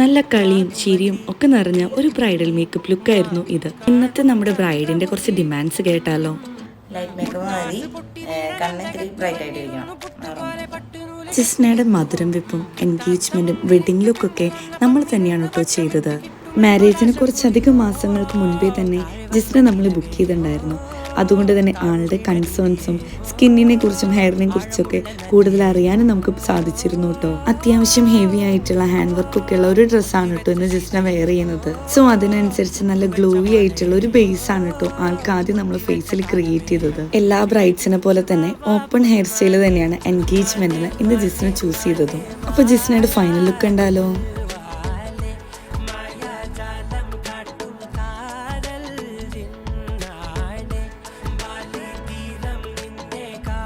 നല്ല കളിയും ചിരിയും ഒക്കെ നിറഞ്ഞ ഒരു ബ്രൈഡൽ മേക്കപ്പ് ലുക്കായിരുന്നു ഇത്. ഇന്നത്തെ നമ്മുടെ ബ്രൈഡിന്റെ കുറച്ച് ഡിമാൻഡ്സ് കേട്ടാലോ? ലൈറ്റ് മേക്കപ്പ് മതി, കണ്ണ് ഇത്തിരി ബ്രൈറ്റ് ആയിട്ടിരിക്കണം. ജിസ്നയുടെ മധുരം വെപ്പും എൻഗേജ്മെന്റും വെഡിങ് ലുക്കൊക്കെ നമ്മൾ തന്നെയാണ് കേട്ടോ ചെയ്തത്. മാരേജിന് കുറച്ചധികം മാസങ്ങൾക്ക് മുൻപേ തന്നെ ജിസ്ന നമ്മൾ ബുക്ക് ചെയ്തിട്ടുണ്ടായിരുന്നു. അതുകൊണ്ട് തന്നെ ആളുടെ കൺസേൺസും സ്കിന്നിനെ കുറിച്ചും ഹെയറിനെ കുറിച്ചൊക്കെ കൂടുതൽ അറിയാനും നമുക്ക് സാധിച്ചിരുന്നു കേട്ടോ. അത്യാവശ്യം ഹെവി ആയിട്ടുള്ള ഹാൻഡ് വർക്കൊക്കെ ഉള്ള ഒരു ഡ്രസ്സാണ് കേട്ടോ ഇന്ന് ജിസ്ന വെയർ ചെയ്യുന്നത്. സോ അതിനനുസരിച്ച് നല്ല ഗ്ലോയി ആയിട്ടുള്ള ഒരു ബേസ് ആണ് കേട്ടോ ആൾക്ക് ആദ്യം നമ്മൾ ഫേസിൽ ക്രിയേറ്റ് ചെയ്തത്. എല്ലാ ബ്രൈഡ്സിനെ പോലെ തന്നെ ഓപ്പൺ ഹെയർ സ്റ്റൈൽ തന്നെയാണ് എൻഗേജ്മെന്റിന് ഇന്ന് ജിസ്ന ചൂസ് ചെയ്തതും. അപ്പൊ ജിസ്നയുടെ ഫൈനൽ ലുക്ക് ഉണ്ടാലോ?